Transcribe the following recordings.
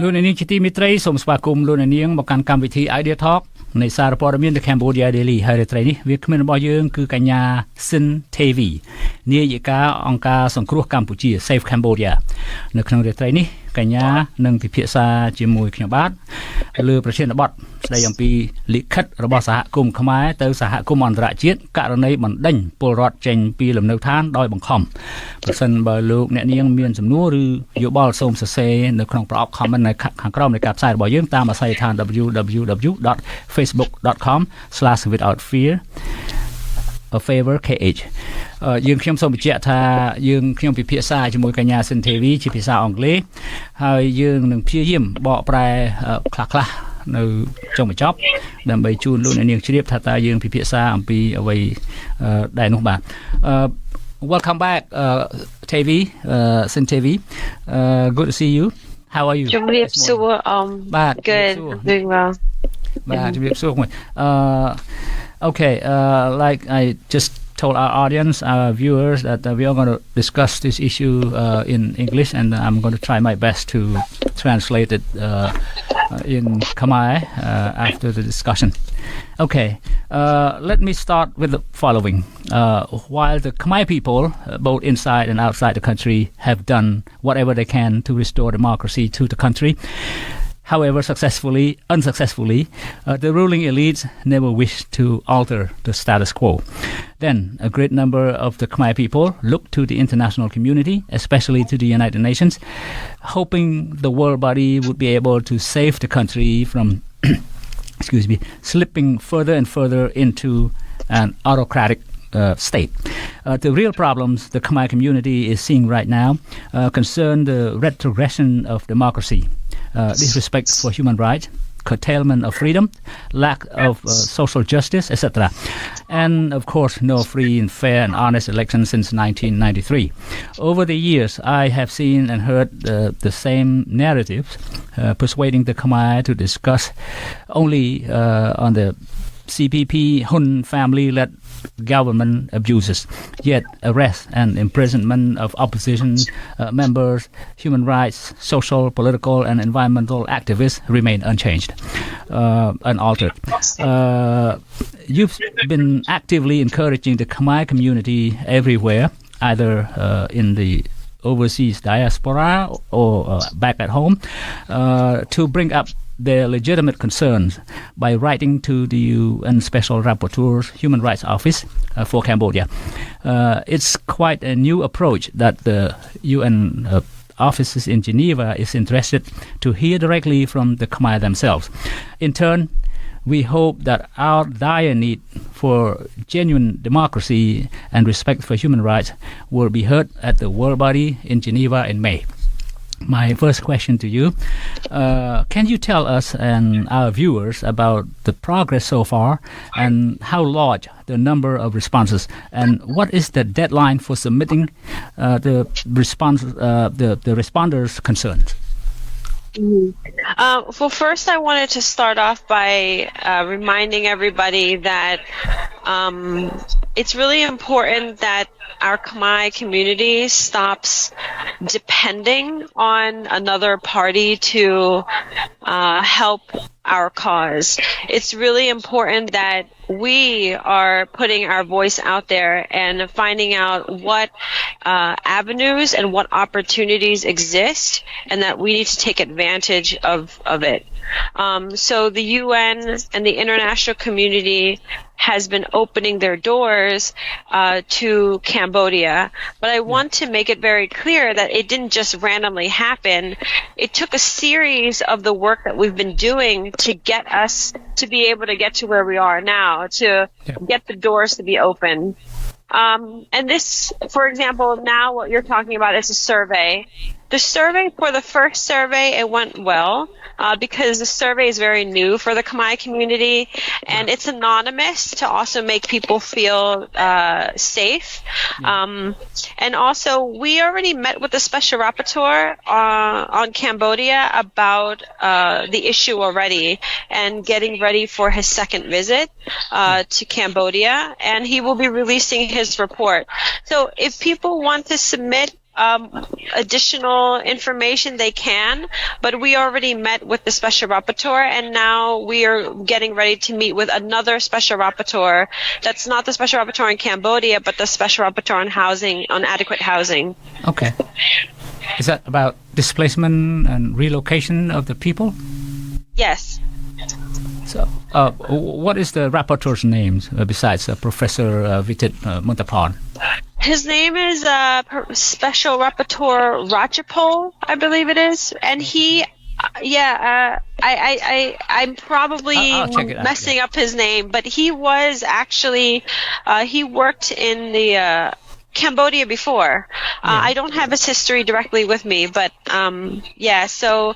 លោកនាងជាទីមេត្រីសូមស្វាគមន៍លោកនាងមកកាន់កម្មវិធី Idea Talk នៃសារព័ត៌មាន The Cambodia Daily ហើយរាត្រីនេះវាគ្មិនរបស់យើងគឺកញ្ញាស៊ិនទេវីនាយិកាអង្គការសង្គ្រោះកម្ពុជា Save Cambodia នៅក្នុងរាត្រីនេះកញ្ញានឹងពិភាក្សាជាមួយខ្ញុំបាទលើប្រធានបទស្ដីអំពីលិខិតរបស់សហគមន៍ខ្មែរទៅសហគមន៍អន្តរជាតិករណីបណ្ដេញពលរដ្ឋចេញពីលំនៅឋានដោយបង្ខំប្រសិនបើលោកអ្នកនាងមានសំណួរឬយោបល់សូមសរសេរនៅក្នុងប្រអប់ comment នៅខាងក្រោមនៃការផ្សាយរបស់យើងតាមអាស័យដ្ឋាន www.facebook.com/withoutfear a favor kh យើងខ្ញុំសូមបញ្ជាក់ថាយើងខ្ញុំពិភាក្សាជាមួយកញ្ញាស៊ិនទេវីជាភាសាអង់គ្លេសហើយយើងនឹងព្យាយាមបកប្រែខ្លះៗនៅចុងបញ្ចប់ដើម្បីជូនលោកអ្នកនាងជ្រាបថាតើយើងពិភាក្សាអំពីអ្វីដែរនោះបាទWelcome back Tevi Sin Tevi good to see you how are you ជំរាបសួរបាទ good doing well បាទជំរាបសួរOkay, like I just told our audience, our viewers, that we are going to discuss this issue in English, and I'm going to try my best to translate it in Khmer after the discussion. Okay, let me start with the following. While the Khmer people, both inside and outside the country, have done whatever they can to restore democracy to the country, however, unsuccessfully, the ruling elites never wished to alter the status quo. Then, a great number of the Khmer people looked to the international community, especially to the United Nations, hoping the world body would be able to save the country from slipping further and further into an autocratic state. The real problems the Khmer community is seeing right now concern the retrogression of democracy, disrespect for human rights, curtailment of freedom, lack of social justice, etc. And, of course, no free and fair and honest elections since 1993. Over the years, I have seen and heard the same narratives persuading the Khmer to discuss only on the CPP Hun family-led government abuses, yet arrest and imprisonment of opposition members, human rights, social, political and environmental activists remain unchanged, unaltered. You've been actively encouraging the Khmer community everywhere, either in the overseas diaspora or back at home, to bring up their legitimate concerns by writing to the UN Special Rapporteur's Human Rights Office for Cambodia. It's quite a new approach that the UN offices in Geneva is interested to hear directly from the Khmer themselves. In turn, we hope that our dire need for genuine democracy and respect for human rights will be heard at the World Body in Geneva in May. My first question to you, can you tell us and our viewers about the progress so far and how large the number of responses, and what is the deadline for submitting the responders' concerns? Well, first I wanted to start off by reminding everybody that it's really important that our Khmer community stops depending on another party to help our cause. It's really important that we are putting our voice out there and finding out what avenues and what opportunities exist, and that we need to take advantage of it. So the UN and the international community has been opening their doors to Cambodia, but I want to make it very clear that it didn't just randomly happen. It took a series of the work that we've been doing to get us to be able to get to where we are now, to get the doors to be open. And this, for example, now what you're talking about is a survey. The survey, for the first survey, it went well. Because the survey is very new for the Khmer community, and it's anonymous to also make people feel safe. And also, we already met with the Special Rapporteur on Cambodia about the issue already, and getting ready for his second visit to Cambodia, and he will be releasing his report. So if people want to submit additional information, they can. But we already met with the special rapporteur, and now we are getting ready to meet with another special rapporteur. That's not the special rapporteur in Cambodia, but the special rapporteur on housing, on adequate housing. Okay. Is that about displacement and relocation of the people? Yes. So, what is the rapporteur's name besides Professor Vitit Muntapon? His name is Special Rapporteur Rajapal, I believe it is, and he. I'm probably messing up his name, but he was actually he worked in the Cambodia before. I don't have his history directly with me, but so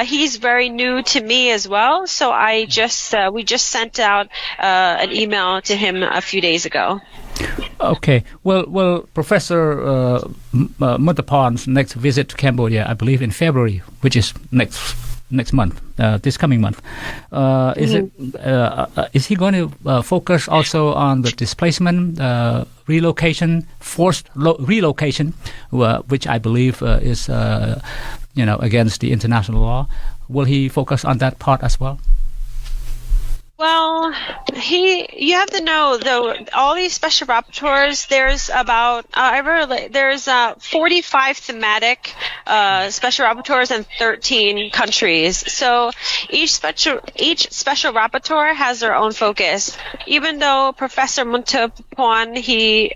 he's very new to me as well. So we just sent out an email to him a few days ago. Okay. Well, Professor Muntapon's next visit to Cambodia, I believe in February, which is next month, this coming month. Is he going to focus also on the displacement, relocation, forced relocation, which I believe is against the international law? Will he focus on that part as well? Well, you have to know though, all these special rapporteurs, there's about 45 thematic special rapporteurs in 13 countries. So each special rapporteur has their own focus. Even though Professor Muntapon, he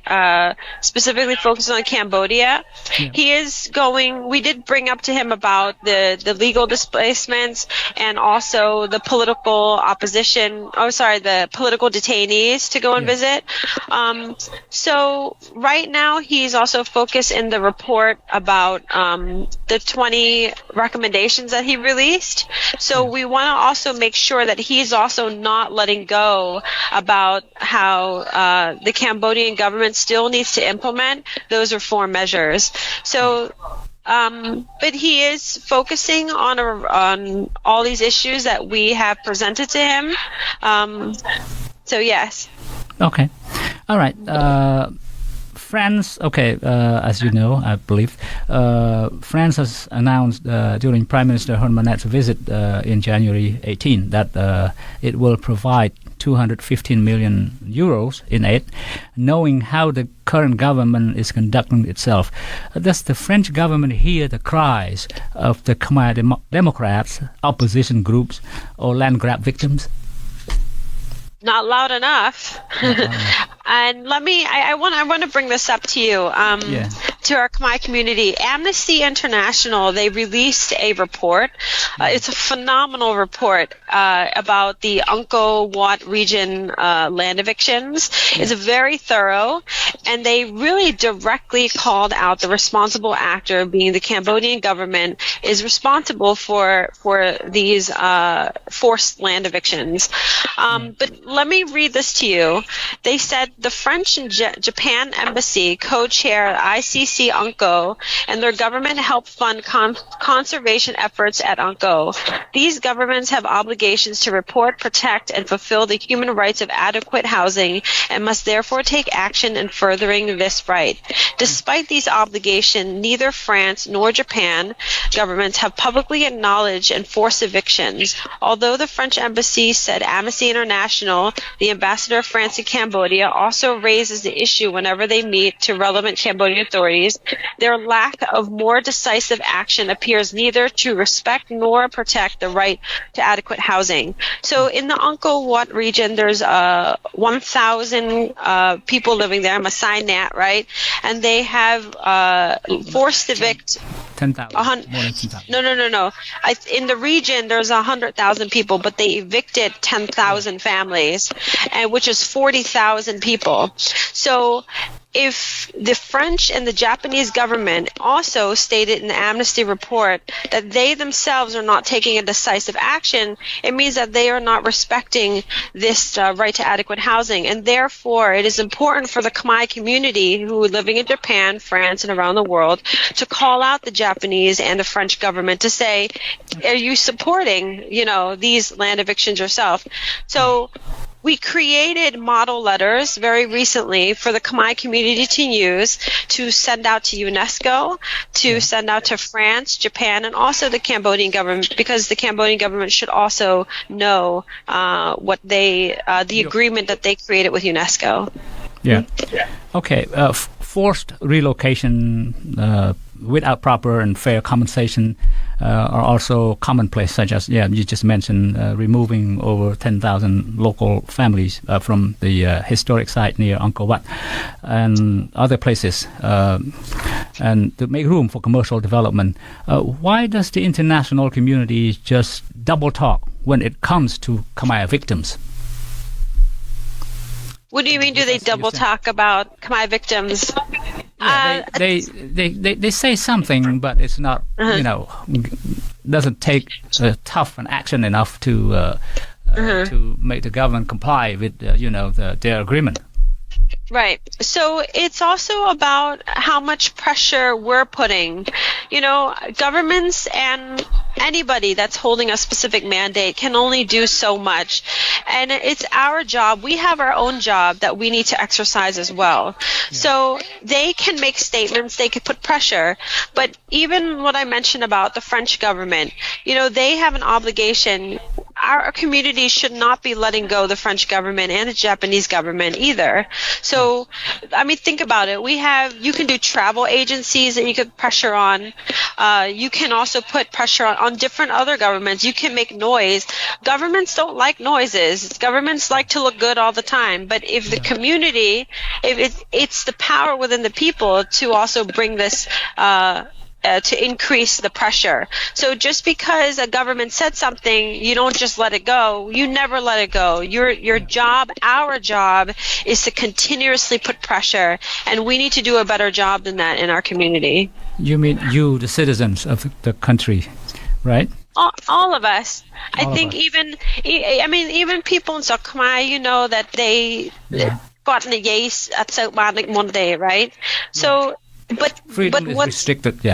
specifically focuses on Cambodia, he is going. We did bring up to him about the legal displacements and also the political opposition. The political detainees to go and visit. So right now he's also focused in the report about the 20 recommendations that he released. So we want to also make sure that he's also not letting go about how the Cambodian government still needs to implement those reform measures. So but he is focusing on all these issues that we have presented to him. So yes. Okay. All right. France, as you know, I believe, France has announced during Prime Minister Hun Manet's visit in January 18 that it will provide 215 million euros in aid, knowing how the current government is conducting itself. Does the French government hear the cries of the Khmer Democrats, opposition groups, or land grab victims? Not loud enough. And I want to bring this up to you, to our Khmer community. Amnesty International, they released a report. It's a phenomenal report about the Angkor Wat region land evictions. It's very thorough, and they really directly called out the responsible actor, being the Cambodian government, is responsible for these forced land evictions. But let me read this to you. They said the French and Japan embassy co-chair ICC Angkor, and their government help fund conservation efforts at Angkor. These governments have obligations to report, protect, and fulfill the human rights of adequate housing and must therefore take action in furthering this right. Despite these obligations, neither France nor Japan governments have publicly acknowledged enforced evictions. Although the French embassy said Amnesty International, the ambassador of France in Cambodia, also raises the issue whenever they meet to relevant Cambodian authorities, their lack of more decisive action appears neither to respect nor protect the right to adequate housing. So in the Angkor Wat region, there's 1,000 people living there, Maasai Nat, right? And they have forced evict 10,000. More than 10,000. No. In the region, there's 100,000 people, but they evicted 10,000 families, and which is 40,000 people. So if the French and the Japanese government also stated in the Amnesty report that they themselves are not taking a decisive action, it means that they are not respecting this right to adequate housing. And therefore, it is important for the Khmer community who are living in Japan, France, and around the world to call out the Japanese and the French government to say, are you supporting, these land evictions yourself? So we created model letters very recently for the Khmer community to use to send out to UNESCO, to send out to France, Japan, and also the Cambodian government, because the Cambodian government should also know what the agreement that they created with UNESCO. Okay. Forced relocation without proper and fair compensation are also commonplace, such as you just mentioned removing over 10,000 local families from the historic site near Angkor Wat and other places, and to make room for commercial development. Why does the international community just double talk when it comes to Khmer victims? What do you mean? Do they double talk about Khmer victims? They say something, but it's not doesn't take tough an action enough to make the government comply with their agreement. Right. So it's also about how much pressure we're putting. Governments and anybody that's holding a specific mandate can only do so much. And it's our job. We have our own job that we need to exercise as well. So they can make statements, they can put pressure. But even what I mentioned about the French government, they have an obligation. Our community should not be letting go the French government and the Japanese government either. So, think about it. You can do travel agencies that you could pressure on. You can also put pressure on different other governments. You can make noise. Governments don't like noises. Governments like to look good all the time. But if the community, it's the power within the people to also bring this to increase the pressure. So just because a government said something, you don't just let it go. You never let it go. Your job, our job, is to continuously put pressure, and we need to do a better job than that in our community. You mean you, the citizens of the country, right? All of us. I think even people in South Khmer, that they got in the yes at South Bandic Monday, right? So. But freedom is restricted,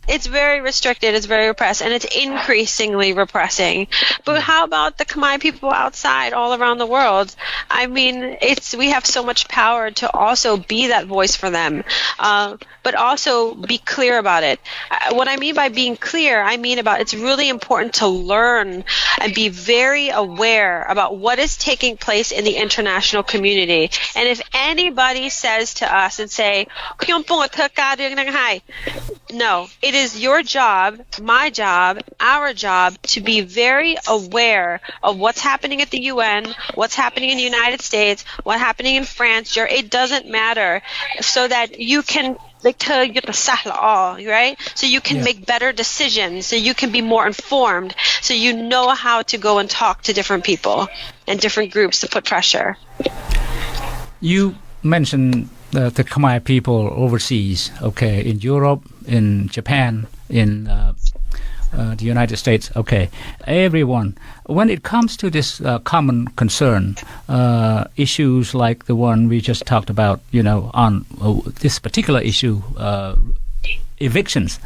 It's very restricted, it's very repressed, and it's increasingly repressing. But how about the Khmer people outside all around the world? We have so much power to also be that voice for them, but also be clear about it. What I mean by being clear, it's really important to learn and be very aware about what is taking place in the international community. And if anybody says to us and say, no, it is your job, my job, our job to be very aware of what's happening at the UN, what's happening in the United States, what's happening in France. It doesn't matter, so that you can right? So you can make better decisions, so you can be more informed, so you know how to go and talk to different people and different groups to put pressure. You mentioned the Khmer people overseas, in Europe, in Japan, in the United States, everyone. When it comes to this common concern, issues like the one we just talked about, on this particular issue, evictions,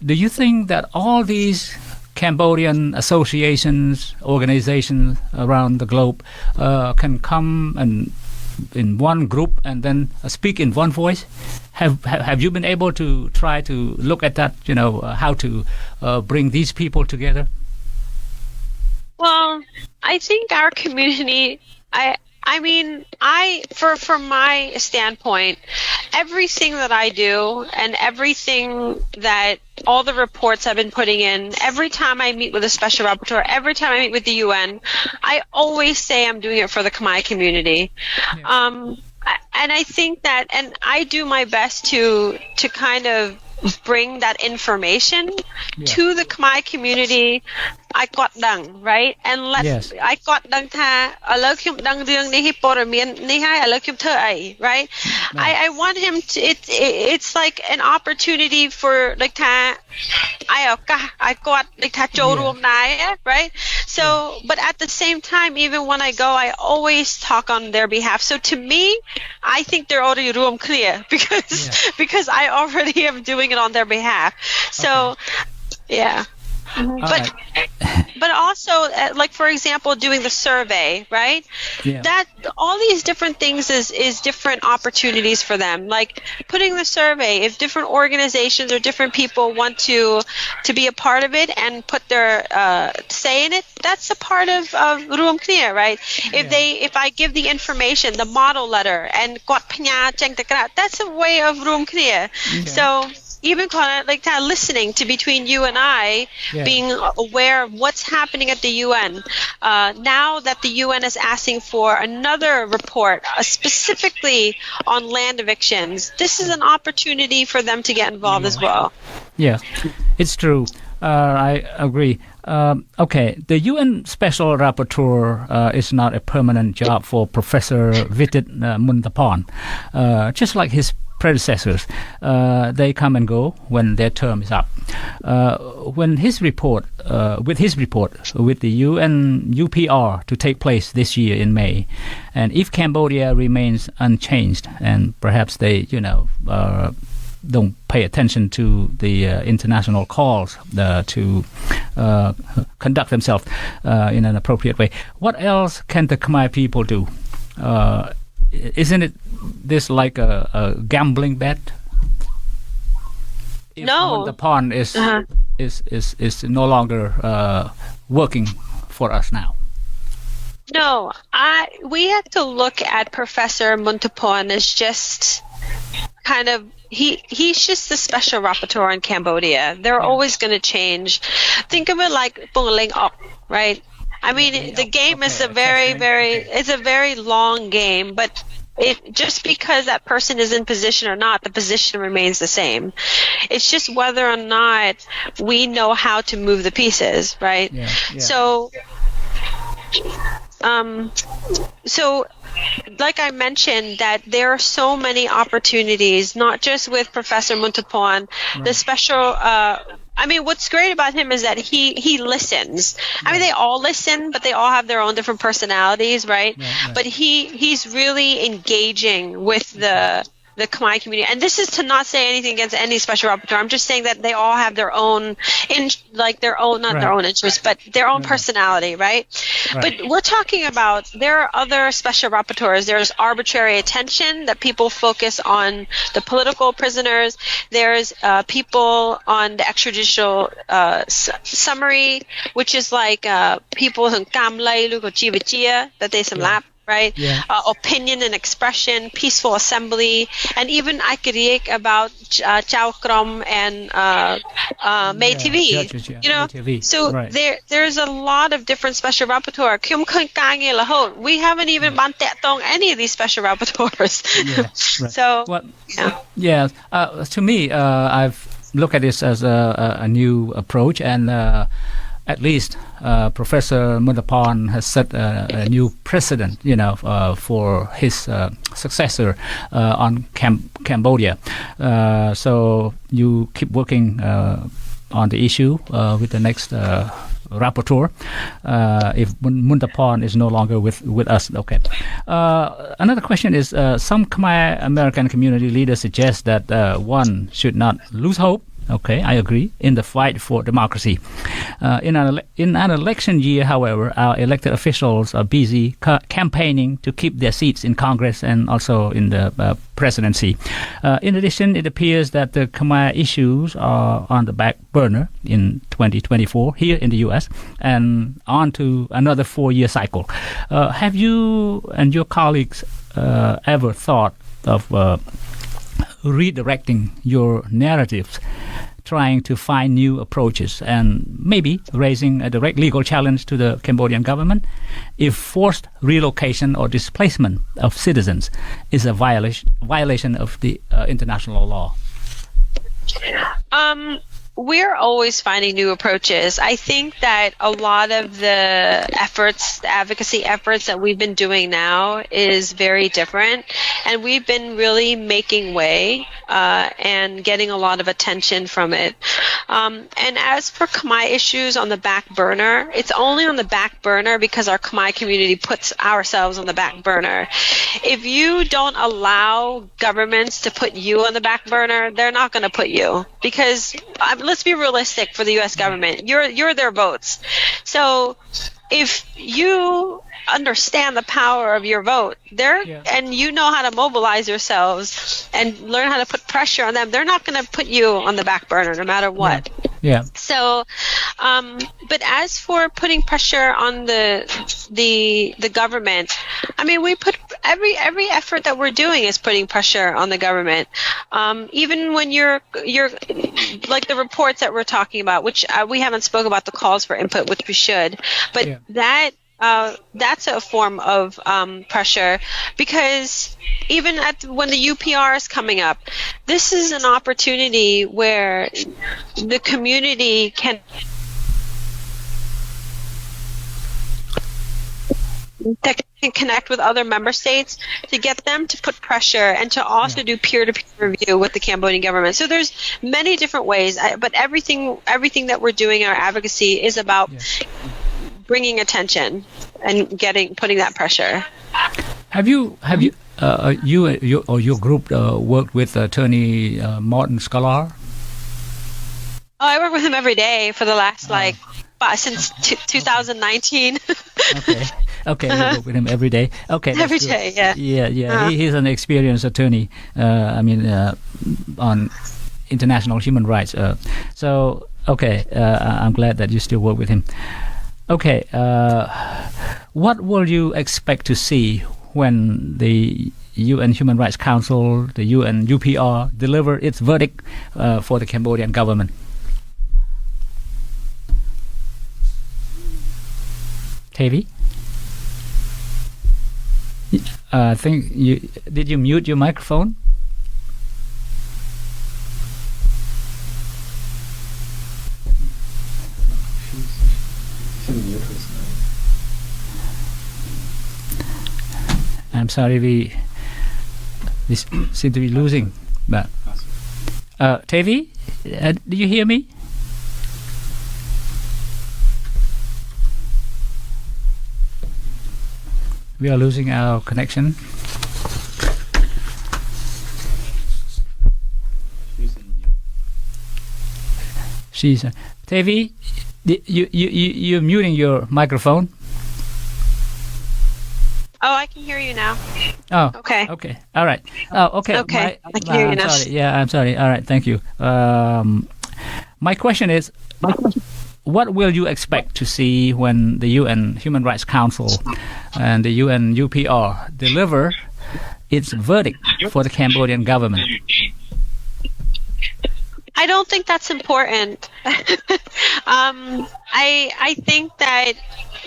do you think that all these Cambodian associations, organizations around the globe can come and in one group and then speak in one voice? Have you been able to try to look at that, how to bring these people together? Well, I think our community, from my standpoint, everything that I do and everything that all the reports I've been putting in, every time I meet with a special rapporteur, every time I meet with the UN, I always say I'm doing it for the Khmer community. And I think that, and I do my best to kind of bring that information to the Khmer community. I got done, right? And I got done right? I want him to, it's like an opportunity for I got right? So, but at the same time, even when I go, I always talk on their behalf. So to me, I think they're already room clear because I already am doing it on their behalf. So, But also, like for example, doing the survey, right? Yeah. That all these different things is different opportunities for them. Like putting the survey, if different organizations or different people want to be a part of it and put their say in it, that's a part of Room Clear, right? If I give the information, the model letter, and that's a way of Room Clear. So even kind of like that listening to between you and I, being aware of what's happening at the UN. Now that the UN is asking for another report specifically on land evictions, this is an opportunity for them to get involved as well. Yeah, it's true. I agree. Okay, the UN Special Rapporteur is not a permanent job for Professor Vitit Muntapan. Just like his predecessors, they come and go when their term is up. With his report with the UN UPR to take place this year in May, and if Cambodia remains unchanged, and perhaps they, don't pay attention to the international calls to conduct themselves in an appropriate way, what else can the Khmer people do? Isn't it this like a gambling bet? If No. the pawn is no longer working for us now. No, we have to look at Professor Muntapon as just kind of he's just the special rapporteur in Cambodia. They're always going to change. Think of it like Bungling Up, right? I mean, the game is a very long game, but just because that person is in position or not, the position remains the same. It's just whether or not we know how to move the pieces, right? Yeah. So like I mentioned, that there are so many opportunities, not just with Professor Muntapon, the special what's great about him is that he listens. I mean, they all listen, but they all have their own different personalities, right? But he's really engaging with the Khmer community. And this is to not say anything against any special rapporteur. I'm just saying that they all have their own, their own interests, but their own personality, right? But we're talking about, there are other special rapporteurs. There's arbitrary attention, that people focus on the political prisoners. There's people on the extrajudicial summary, which is like people who that they samlap. Right? Yeah. Opinion and expression, peaceful assembly, and even I could read about Chao Krom and May TV. Judges, so there's a lot of different special rapporteurs. We haven't even bantetong any of these special rapporteurs. So, to me, I've looked at this as a new approach, and at least Professor Muntapon has set a new precedent, for his successor on Cambodia. So you keep working on the issue with the next rapporteur, if Muntapon is no longer with us. Okay. Another question is, some Khmer American community leaders suggest that one should not lose hope. Okay, I agree, in the fight for democracy. In an election year, however, our elected officials are busy campaigning to keep their seats in Congress and also in the presidency. In addition, it appears that the Khmer issues are on the back burner in 2024 here in the U.S. and on to another 4-year cycle. Have you and your colleagues ever thought of redirecting your narratives, trying to find new approaches, and maybe raising a direct legal challenge to the Cambodian government if forced relocation or displacement of citizens is a violation of the international law? We're always finding new approaches. I think that a lot of the advocacy efforts that we've been doing now is very different, and we've been really making way and getting a lot of attention from it. And as for Khmer issues on the back burner, it's only on the back burner because our Khmer community puts ourselves on the back burner. If you don't allow governments to put you on the back burner, they're not going to put you, because let's be realistic for the U.S. government. You're their votes. So if you understand the power of your vote, and you know how to mobilize yourselves and learn how to put pressure on them, they're not going to put you on the back burner no matter what. Yeah. So, but as for putting pressure on the government, I mean, we put every effort that we're doing is putting pressure on the government. Even when you're like the reports that we're talking about, which we haven't spoke about the calls for input, which we should, but that's a form of pressure, because even when the UPR is coming up, this is an opportunity where the community can connect with other member states to get them to put pressure and to also do peer-to-peer review with the Cambodian government. So there's many different ways, but everything that we're doing in our advocacy is about bringing attention and putting that pressure. Have you or your group worked with attorney Martin Scholar? Oh, I work with him every day for the last since 2019. Okay, you work with him every day. Okay, every day, yeah. Yeah. He's an experienced attorney. On international human rights. So I'm glad that you still work with him. Okay, what will you expect to see when the UN Human Rights Council, the UN UPR, deliver its verdict for the Cambodian government? Tavi? I think did you mute your microphone? I'm sorry, we seem to be losing. But Tavi, do you hear me? We are losing our connection. She's Tavi, you're muting your microphone. Oh, I can hear you now. Oh, okay. All right. Oh, okay. Okay, I can hear you now. Sorry. Yeah, I'm sorry. All right, thank you. My question is, what will you expect to see when the UN Human Rights Council and the UN UPR deliver its verdict for the Cambodian government? I don't think that's important. I think that,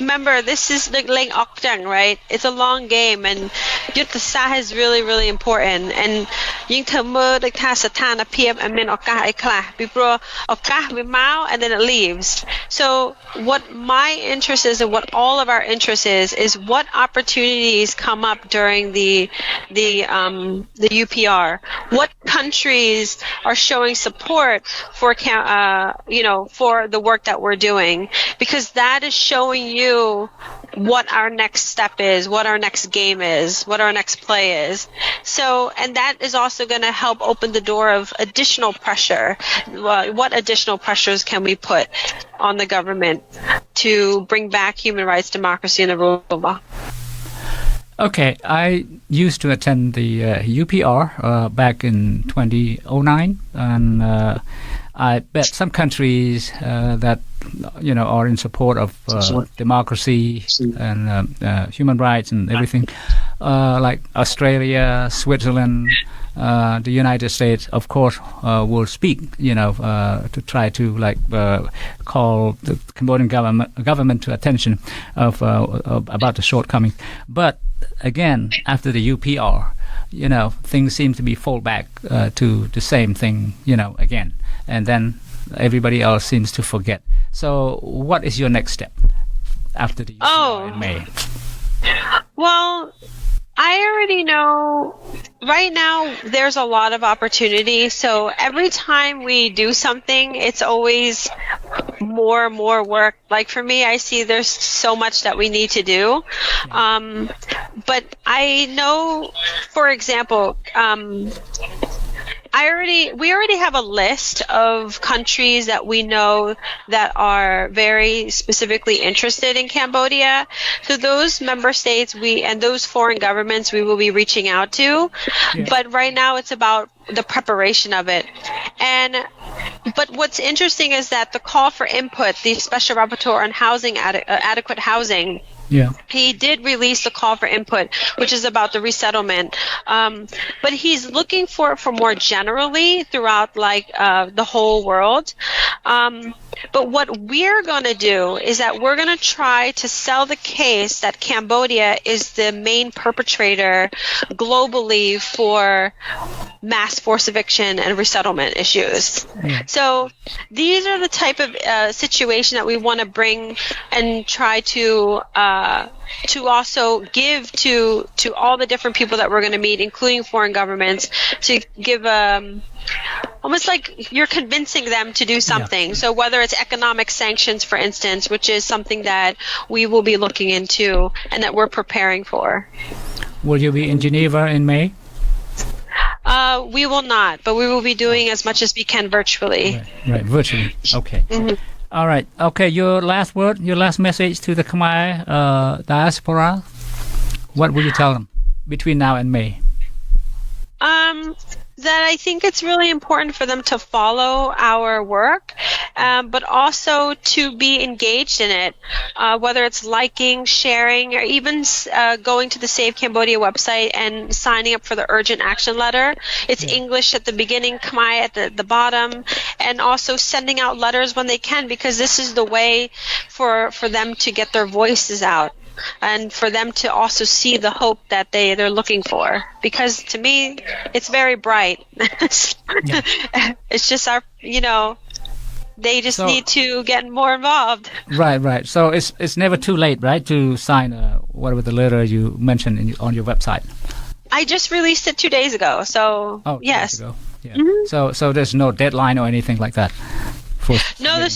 remember, this is the Leng Okjang, right? It's a long game, and Yuttasa is really, really important. And Ying Tamo, the Tasatana PM, and then Okah Ekla, Bibro Okah Bimao, and then it leaves. So, what my interest is, and what all of our interest is what opportunities come up during the UPR? What countries are showing support for for the work that we're doing, because that is showing you what our next step is, what our next game is, what our next play is. So, and that is also going to help open the door of additional pressure. What additional pressures can we put on the government to bring back human rights, democracy, and the rule of law? Okay, I used to attend the UPR back in 2009, and I bet some countries that are in support of democracy and human rights and everything, like Australia, Switzerland, the United States, of course, will speak, to try to call the Cambodian government to attention of about the shortcomings. But again, after the UPR, things seem to be fall back to the same thing, again, and then everybody else seems to forget. So, what is your next step after the UPR in May? Well, I already know right now there's a lot of opportunity. So every time we do something, it's always more and more work. Like for me, I see there's so much that we need to do. But I know, for example, we already have a list of countries that we know that are very specifically interested in Cambodia. So those member states and those foreign governments we will be reaching out to. Yeah. But right now it's about the preparation of it. But what's interesting is that the call for input, the Special Rapporteur on housing, adequate housing, yeah. He did release the call for input, which is about the resettlement. But he's looking for more generally throughout the whole world. But what we're going to do is that we're going to try to sell the case that Cambodia is the main perpetrator globally for mass forced eviction and resettlement issues. Yeah. So these are the type of situation that we want to bring and try to also give to all the different people that we're going to meet, including foreign governments, to give almost like you're convincing them to do something. Yeah. So whether it's economic sanctions, for instance, which is something that we will be looking into and that we're preparing for. Will you be in Geneva in May? We will not, but we will be doing as much as we can virtually. Right, virtually. Okay. Mm-hmm. All right. Okay, your last word, your last message to the Khmer diaspora. What will you tell them between now and May? That I think it's really important for them to follow our work, but also to be engaged in it, whether it's liking, sharing, or even going to the Save Cambodia website and signing up for the urgent action letter. It's English at the beginning, Khmer at the bottom, and also sending out letters when they can, because this is the way for them to get their voices out. And for them to also see the hope that they're looking for, because to me it's very bright. It's just they just need to get more involved. Right. So it's never too late, right, to sign whatever the letter you mentioned on your website. I just released it 2 days ago, so yes. 2 days ago. Yeah. Mm-hmm. So there's no deadline or anything like that. No, the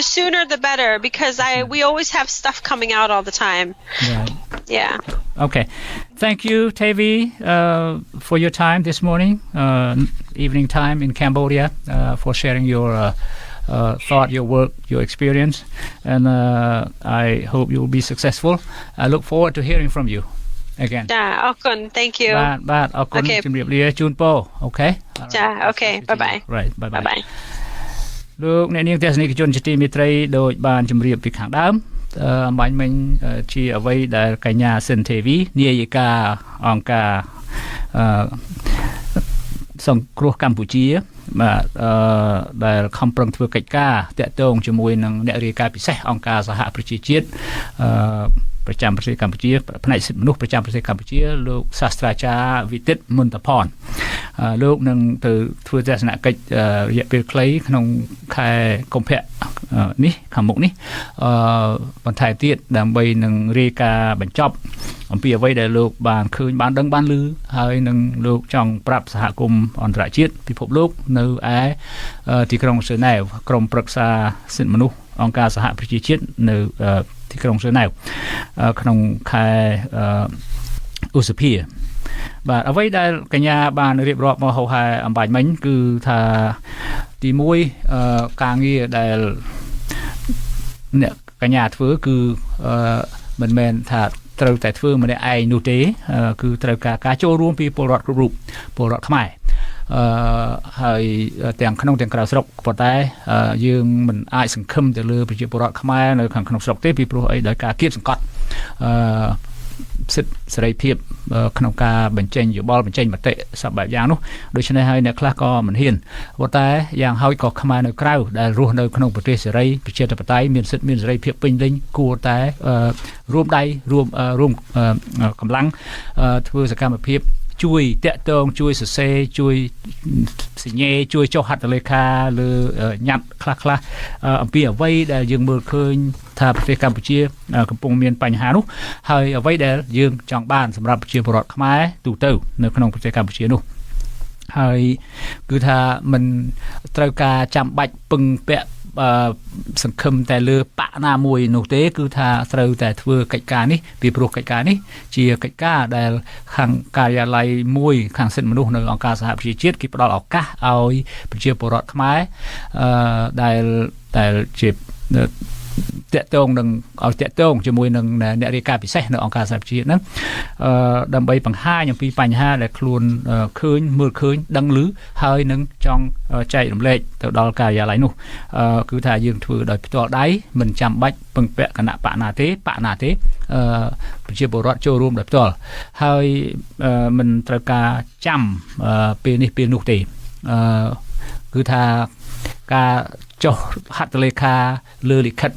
sooner the better, because we always have stuff coming out all the time. Right. Yeah. Okay. Thank you, Tavi, for your time this morning, evening time in Cambodia, for sharing your thought, your work, your experience, and I hope you will be successful. I look forward to hearing from you again. Thank you. Okay. Okay. Bye-bye. Right. Bye-bye. Bye-bye. លោកអ្នកនាងទស្សនិកជនជាទីមេត្រីដោយបានជម្រាបពីខាងដើមអំបញ្ញមិញជាអ្វីដែលកញ្ញាសិនទេវីនាយិកាអង្គការសង្គ្រោះកម្ពុជាបាទដែលខំប្រឹងធ្វើកិច្ចការតាក់ទងជាមួយនឹងអ្នករាយការណ៍ពិសេសអង្គការសហប្រជាជាតិប្រចាំប្រទេសកម្ពុជាផ្នែកសិទ្ធិមនុស្សប្រចាំប្រទេសកម្ពុជាលោកសាស្ត្រាចារ្យវិទិតមុនតផនលោកនឹងទៅធ្វើទស្សនកិច្ចរយៈពេលខ្លីក្នុងខែកុម្ភៈនេះខាងមុខនេះបន្ថែមទៀតដើម្បីនឹងរាយការណ៍បញ្ចប់អំពីអ្វីដែលលោកបានឃើញបានដឹងបានឮហើយនឹងលោកចង់ប្រាប់សហគមន៍អន្តរជាតិពិភពលោកនៅឯទីក្រុងហ្សឺណែវក្រុមប្រឹក្សាសិទ្ធិមនុស្សអង្គការសហប្រជាជាតិនៅទីក្រុងហ្សឺណែវក្នុងខែឧសភាបាទអ្វីដែលកញ្ញាបានរៀបរាប់មកហោហែអំបញ្ញមិញគឺថាទី1ការងារដែលអ្នកកញ្ញាធ្វើគឺមិនមែនថាត្រូវតែធ្វើម្នាក់ឯងនោះទេគឺត្រូវការចូលរួមពីពលរដ្ឋគ្រប់រូបពលរដ្ឋខ្មែរហើយទាំងក្នុងទាំងក្រៅស្រុកប៉ុន្តែយើងមិនអាចសង្ឃឹមទៅលើប្រជាពលរដ្ឋខ្មែរនៅខាងក្នុងស្រុកទេពីព្រោះអីដោយការគៀបសង្កត់សិទ្ធិសេរីភាពក្នុងការបញ្ចេញយោបល់បញ្ចេញមតិសពបែបយ៉ាងនោះដូច្នេះហើយអ្នកខ្លះក៏មិនហ៊ានប៉ុន្តែយ៉ាងហោចក៏ខ្មែរនៅក្រៅដែលរស់នៅក្នុងប្រទេសសេរីប្រជាធិបតេយ្យមានសិទ្ធិមានសេរីភាពពេញលេញគួរតែរួមដៃរួមកម្លាំងធ្វើសកម្មភាពជួយតាក់ទងជួយសរសេរជួយសញ្ញេជួយចុះហត្ថលេខាលើញត្តិខ្លះអំពីអ្វីដែលយើងមើលឃើញថាប្រទេសកម្ពុជាកំពុងមានបញ្ហានោះហើយអ្វីដែលយើងចង់បានសម្រាប់ប្រជាពលរដ្ឋខ្មែរទូទៅនៅក្នុងប្រទេសកម្ពុជានោះហើយគឺថាมันត្រូវការចាំបាច់ពឹងពាក់ សង្ឃឹមតែលើបកណាមួយនោះទេគឺថាត្រូវតែធ្វើកិច្ចការនេះពីព្រោះកិច្ចការនេះជាកិច្ចការដែលខាងការិយាល័យមួយខាងសិទ្ធិមនុស្សនៅអង្គការសហប្រជាជាតិគេផ្ដល់ឱកាសឲ្យប្រជាពលរដ្ឋខ្មែរដែលជាតកតងនឹងឲ្យតកតងជាមួយនឹងអ្នករាយការណ៍ពិសេសនៅអង្គការសហប្រជាជាតិហ្នឹងដើម្បីបង្ហាញអំពីបញ្ហាដែលខ្លួនឃើញមើលឃើញដឹងឮហើយនឹងចង់ចែករំលែកទៅដល់ការិយាល័យនោះគឺថាយើងធ្វើដោយផ្ទាល់ដៃមិនចាំបាច់ពឹងពាក់គណៈបកណាទេប្រជាពលរដ្ឋចូលរួមដោយផ្ទាល់ហើយមិនត្រូវការចាំពេលនេះពេលនោះទេគឺថាការចុះហត្ថលេខាលើលិខិត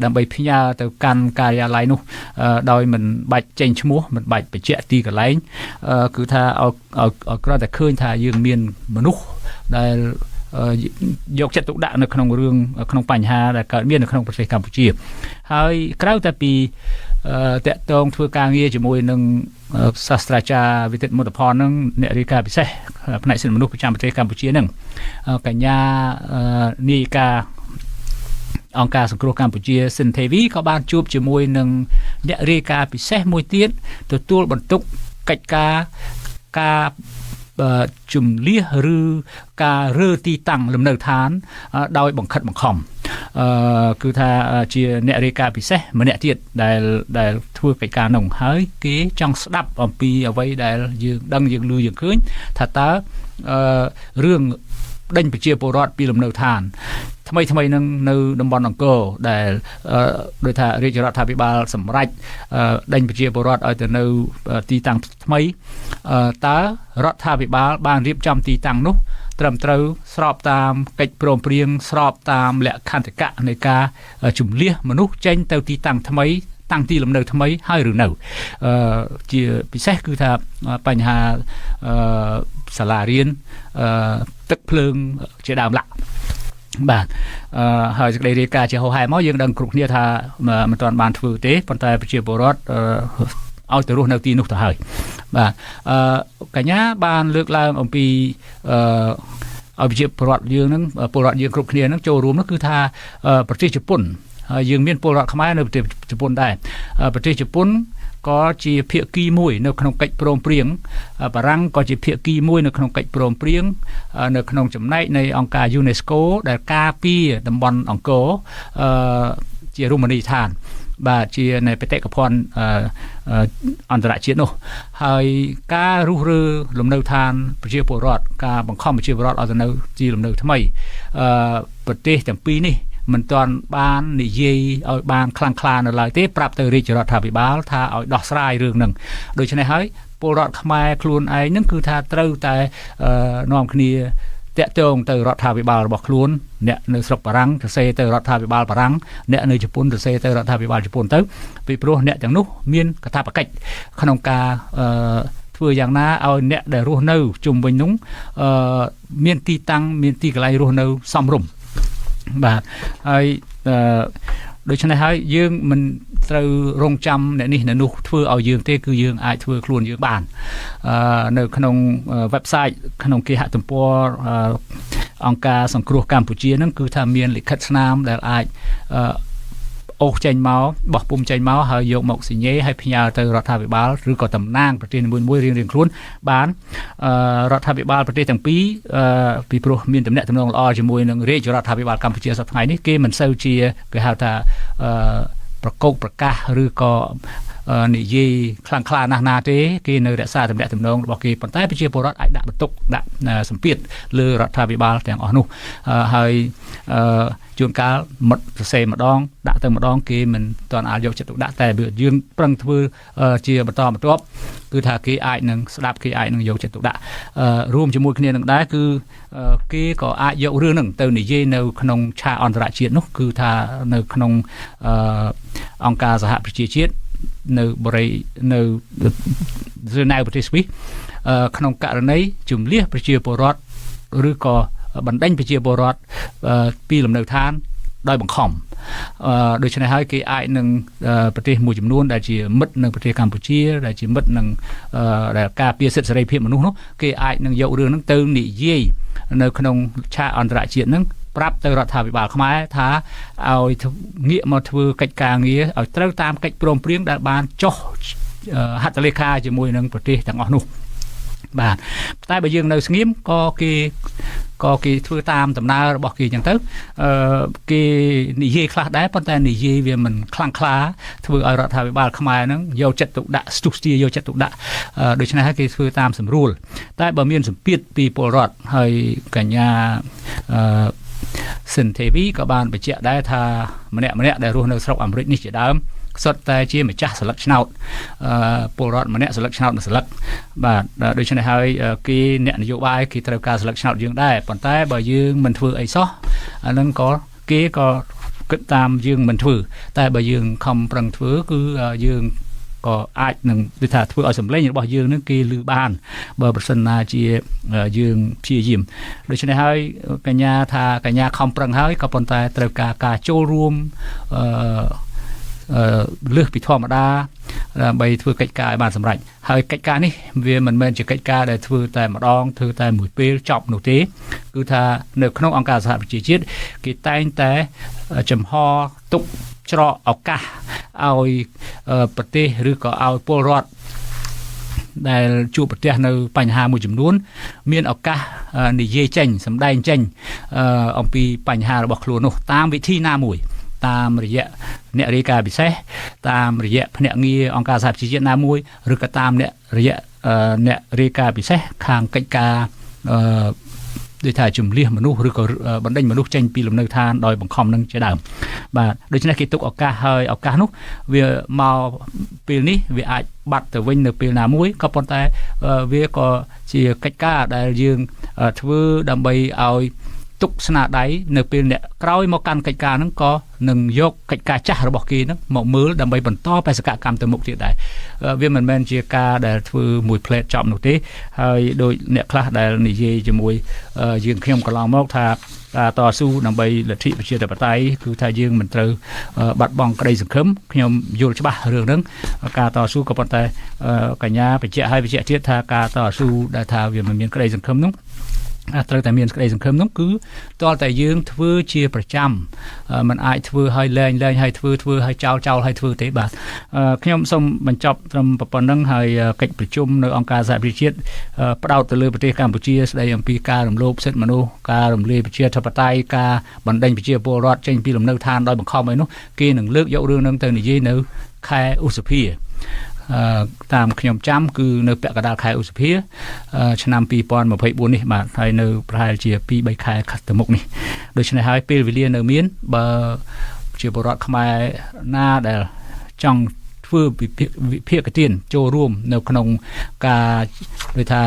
ដើម្បីផ្ញើទៅកាន់ការិយាល័យនោះដោយមិនបាច់ចេញឈ្មោះមិនបាច់បញ្ជាក់ទីកន្លែងគឺថាឲ្យគ្រាន់តែឃើញថាយើងមានមនុស្សដែលយកចិត្តទុកដាក់នៅក្នុងរឿងក្នុងបញ្ហាដែលកើតមាននៅក្នុងប្រទេសកម្ពុជាហើយក្រៅតែពីតកតងធ្វើការងារជាមួយនឹងសាស្ត្រាចារ្យវិទិតមុតផលនឹងអ្នករាយការណ៍ពិសេសផ្នែកសិទ្ធិមនុស្សប្រចាំប្រទេសកម្ពុជានឹងកញ្ញានាយិកាអង្គការសង្គ្រោះកម្ពុជាសិនទេវីក៏បានជួបជាមួយនឹងអ្នករាយការណ៍ពិសេសមួយទៀតទទួលបន្ទុកកិច្ចការជំលះឬការរើទីតាំងលំនៅឋានដោយបង្ខិតបង្ខំគឺថាជាអ្នករាយការណ៍ពិសេសម្នាក់ទៀតដែលធ្វើកិច្ចការនោះហើយគេចង់ស្ដាប់អំពីអ្វីដែលយើងដឹងយើងឮយើងឃើញថាតើរឿងដេញប្រជាពលរដ្ឋពីលំនៅឋានថ្មីនឹងនៅតំបន់អង្គរដែលដោយថារាជរដ្ឋាភិបាលសម្រេចដេញប្រជាពលរដ្ឋឲ្យទៅនៅទីតាំងថ្មីតើរដ្ឋាភិបាលបានរៀបចំទីតាំងនោះត្រឹមត្រូវស្របតាមកិច្ចព្រមព្រៀងស្របតាមលក្ខន្តិកៈនៃការជំលះមនុស្សចេញទៅទីតាំងថ្មីតាំងទីលំនៅថ្មីហើយឬនៅជាពិសេសគឺថាបញ្ហាសាលារៀនទឹកភ្លើងជាដើមឡាក់បាទហើយសេចក្តីរាយការណ៍ជាហោហែមកយើងដឹងគ្រប់គ្នាថាមិនទាន់បានធ្វើទេប៉ុន្តែប្រជាពលរដ្ឋឲ្យទៅរស់នៅទីនោះទៅហើយបាទកញ្ញាបានលើកឡើងអំពីឲ្យប្រជាពលរដ្ឋយើងនឹងពលរដ្ឋយើងគ្រប់គ្នានឹងចូលរួមនោះគឺថាប្រទេសជប៉ុនហើយយើងមានពលរដ្ឋខ្មែរនៅប្រទេសជប៉ុនដែរប្រទេសជប៉ុនក៏ជាភាគីមួយនៅក្នុងកិច្ចព្រមព្រៀងបារាំងក៏ជាភាគីមួយនៅក្នុងកិច្ចព្រមព្រៀងនៅក្នុងចំណែកនៃអង្គការ UNESCO ដែលការពារតំបន់អង្គរជារមណីយដ្ឋានបាទជាในបេតិកភណ្ឌអន្តរជាតិនោះហើយការរុះរើលំនៅឋានប្រជាពលរដ្ឋការបង្ខំប្រជាពលរដ្ឋឲ្យទៅនៅទីលំនៅថ្មីប្រទេសទាំងពីរនេះមិនទាន់បាននិយាយឲ្យបានខ្លាំងក្លានៅឡើយទេប្រាប់ទៅរាជរដ្ឋាភិបាលថាឲ្យដោះស្រាយរឿងហ្នឹងដូច្នេះហើយពលរដ្ឋខ្មែរខ្លួនឯងហ្នឹងគឺថាត្រូវតែនាំគ្នាតាក់ទងទៅរដ្ឋាភិបាលរបស់ខ្លួនអ្នកនៅស្រុកបារាំងទៅសេទៅរដ្ឋាភិបាលបារាំងអ្នកនៅជប៉ុនទៅសេទៅរដ្ឋាភិបាលជប៉ុនទៅពីព្រោះអ្នកទាំងនោះមានកាតព្វកិច្ចក្នុងការធ្វើយ៉ាងណាឲ្យអ្នកដែលរស់នៅជុំវិញនោះមានទីតាំងមានទីកន្លែងរស់នៅសមរម្យបាទហើយដូច្នេះហើយយើងមិនត្រូវរងចាំអ្នកនេះអ្នកនោះធ្វើឲ្យយើងទេគឺយើងអាចធ្វើខ្លួនយើងបាននៅក្នុង website ក្នុងគេហទំព័រអង្គការសង្គ្រោះកម្ពុជាហ្នឹងគឺថាមានលិខិតស្នាមដែលអាចអូសចេញមកបោះពុំចេញមកហើយយកមកសញ្ញេហើយផ្ញើទៅរដ្ឋាភិបាលឬក៏តំណាងប្រទេសមួយរៀងៗខ្លួនបានរដ្ឋាភិបាលប្រទេសទាំងពីរពីព្រោះមានទំនាក់ទំនងល្អជាមួយនឹងរាជរដ្ឋាភិបាលកម្ពុជាសប្តាហ៍ថ្ងៃនេះគេមិនសូវជាគេហៅថាប្រកោកប្រកាសឬក៏និយាយខ្លាំងក្លាណាស់ណាទេគេនៅរក្សាទំនាក់ទំនងរបស់គេប៉ុន្តែប្រជាពលរដ្ឋអាចដាក់បន្ទុកដាក់សម្ពាធលើរដ្ឋាភិបាលទាំងអស់នោះហើយជួនកាលមិត្តសរសេរម្ដងដាក់ទៅម្ដងគេមិនទាន់អាចយកចិត្តទុកដាក់តែយើងប្រឹងធ្វើជាបន្តបន្ទាប់គឺថាគេអាចនឹងស្ដាប់គេអាចនឹងយកចិត្តទុកដាក់រួមជាមួយគ្នានឹងដែរគឺគេក៏អាចយករឿងហ្នឹងទៅនិយាយនៅក្នុងឆាកអន្តរជាតិនោះគឺថានៅក្នុងអង្គការសហប្រជាជាតិនៅបរិយានៅនៅប្រទេសស្វីសក្នុងករណីជំលះប្រជាពលរដ្ឋឬក៏បណ្ដេញប្រជាពលរដ្ឋពីលំនៅឋានដោយបង្ខំដូច្នេះហើយគេអាចនឹងប្រទេសមួយចំនួនដែលជាមិត្តនឹងប្រទេសកម្ពុជាដែលជាមិត្តនឹងដែលការពារសិទ្ធិសេរីភាពមនុស្សនោះគេអាចនឹងយករឿងហ្នឹងទៅនិយាយនៅក្នុងឆាកអន្តរជាតិហ្នឹង ប្រាប់ទៅរដ្ឋាភិបាលខ្មែរថាឲ្យងាកមកធ្វើកិច្ចការងារឲ្យត្រូវតាមកិច្ចព្រមព្រៀងដែលបានចុះហត្ថលេខាជាមួយនឹងប្រទេសទាំងអស់នោះបាទតែបើយើងនៅស្ងៀមក៏គេធ្វើតាមដំណើររបស់គេអញ្ចឹងទៅគេនិយាយខ្លះដែរប៉ុន្តែនិយាយវាមិនខ្លាំងក្លាធ្វើឲ្យរដ្ឋាភិបាលខ្មែរហ្នឹងយកចិត្តទុកដាក់ស្ទុះស្ទាយកចិត្តទុកដាក់ដូច្នេះហើយគេធ្វើតាមសម្រួលតែបើមានសម្ពាធពីពលរដ្ឋហើយកញ្ញាសិនទេវីក៏បានបញ្ជាក់ដែរថាម្នាក់ដែលរស់នៅស្រុកអាមេរិកនេះជាដើមសុទ្ធតែជាម្ចាស់ស្លឹកឆ្នោតពលរដ្ឋម្នាក់ស្លឹកឆ្នោតមួយស្លឹកបាទដូច្នេះហើយគេអ្នកនយោបាយគេត្រូវការស្លឹកឆ្នោតយើងដែរប៉ុន្តែបើយើងមិនធ្វើអីសោះអានឹងក៏គេក៏គិតតាមយើងមិនធ្វើតែបើយើងខំប្រឹងធ្វើគឺយើងក៏អាចនឹងដូចថាធ្វើឲ្យសម្លេងរបស់យើងនឹងគេឮបានបើប្រសិនណាជាយើងព្យាយាមដូច្នេះហើយកញ្ញាថាកញ្ញាខំប្រឹងហើយក៏ប៉ុន្តែត្រូវការចូលរួមលើសពីធម្មតាដើម្បីធ្វើកិច្ចការឲ្យបានសម្រេចហើយកិច្ចការនេះវាមិនមែនជាកិច្ចការដែលធ្វើតែម្ដងធ្វើតែមួយពេលចប់នោះទេគឺថានៅក្នុងអង្គការសហប្រជាជាតិគេតែងតែចំហទុកច្រកឱកាសឲ្យប្រទេសឬក៏ឲ្យពលរដ្ឋដែលជួបប្រទះនៅបញ្ហាមួយចំនួនមានឱកាសនិយាយចេញសម្ដែងចេញអំពីបញ្ហារបស់ខ្លួននោះតាមវិធីណាមួយតាមរយៈអ្នករាយការណ៍ពិសេសតាមរយៈភ្នាក់ងារអង្គការសហប្រជាជាតិណាមួយឬក៏តាមរយៈអ្នករាយការណ៍ពិសេសខាងកិច្ចការដូចថាជំលះមនុស្សឬក៏បណ្ដេញមនុស្សចេញពីលំនៅឋានដោយបង្ខំនឹងជាដើមបាទដូច្នេះគេទុកឱកាសហើយឱកាសនោះវាមកពេលនេះវាអាចបាត់ទៅវិញនៅពេលណាមួយក៏ប៉ុន្តែវាក៏ជាកិច្ចការដែលយើងធ្វើដើម្បីឲ្យទុកស្នាដៃនៅពេលអ្នកក្រោយមកកាន់កិច្ចការហ្នឹងក៏នឹងយកកិច្ចការចាស់របស់គេហ្នឹងមកមើលដើម្បីបន្តបេសកកម្មទៅមុខទៀតដែរវាមិនមែនជាការដែលធ្វើមួយផ្លេតចប់នោះទេហើយដោយអ្នកខ្លះដែលនិយាយជាមួយយើងខ្ញុំកន្លងមកថាការតស៊ូដើម្បីលទ្ធិប្រជាធិបតេយ្យគឺថាយើងមិនត្រូវបាត់បង់ក្តីសង្ឃឹមខ្ញុំយល់ច្បាស់រឿងហ្នឹងការតស៊ូក៏ប៉ុន្តែកញ្ញាបញ្ជាក់ទៀតថាការតស៊ូដែលថាវាមិនមានក្តីសង្ឃឹមហ្នឹងត្រូវតែមានក្តីសង្ឃឹមនោះគឺតើតែយើងធ្វើជាប្រចាំมันអាចធ្វើឲ្យលែងឲ្យធ្វើឲ្យចោលឲ្យធ្វើទេបាទខ្ញុំសូមបញ្ចប់ត្រឹមប៉ុណ្្នឹងហើយកិច្ចប្រជុំនៅអង្គការសហប្រជាជាតិផ្ដោតទៅលើប្រទេសកម្ពុជាស្ដីអំពីការរំលោភសិទ្ធិមនុស្សការរំលាយប្រជាធិបតេយ្យការបណ្ដេញប្រជាពលរដ្ឋចេញពីលំនៅឋានដោយបង្ខំអីនោះគេនឹងលើកយករឿងហ្នឹងទៅនិយាយនៅខែឧសភាតាមខ្ញុំចាំគឺនៅពាក់កណ្ដាលខែឧសភាឆ្នាំ2024នេះបាទហើយនៅប្រហែលជា 2-3 ខែទៅមុខនេះដូច្នេះហើយពេលវេលានៅមានបើជាពលរដ្ឋខ្មែរណាដែលចង់ធ្វើវិភាគទានចូលរួមនៅក្នុងការដូចថា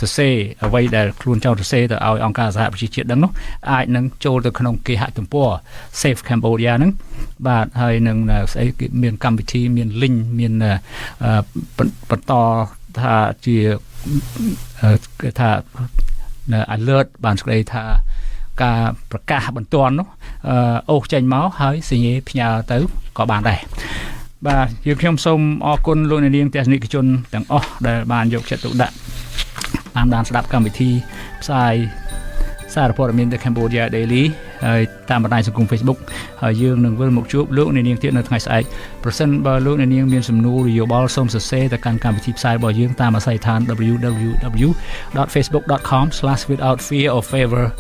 សរសេរអ្វីដែលខ្លួនចង់សរសេរទៅឲ្យអង្គការសហប្រជាជាតិដឹងនោះអាចនឹងចូលទៅក្នុងគេហទំព័រ Safe Cambodia ហ្នឹងបាទហើយនឹងស្អីមានកម្មវិធីមាន link មានបន្តថាជាគេថា alert បានស្ដីថាការប្រកាសបន្ទាន់នោះអូសចេញមកហើយសញ្ញាផ្ញើទៅក៏បានដែរបាទយើងខ្ញុំសូមអរគុណលោកអ្នកនាងទស្សនិកជនទាំងអស់ដែលបានយកចិត្តទុកដាក់តាមដានស្ដាប់កម្មវិធីផ្សាយសារព័ត៌មាន The Cambodia Daily ហើយតាមបណ្ដាញសង្គម Facebook ហើយយើងនឹងវិលមកជួបលោកអ្នកនាងទៀតនៅថ្ងៃស្អែកប្រសិនបើលោកអ្នកនាងមានសំណួរឬយោបល់សូមសរសេរទៅកាន់កម្មវិធីផ្សាយរបស់យើងតាមអាស័យដ្ឋាន www.facebook.com/withoutfearorfavourkh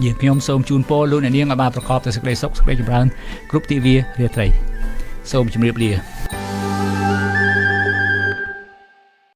យើងខ្ញុំសូមជូនពរលោកអ្នកនាងឲ្យបានប្រកបដោយសេចក្តីសុខសេចក្តីចម្រើនគ្រប់ទិវារាត្រីសូមជម្រាបលា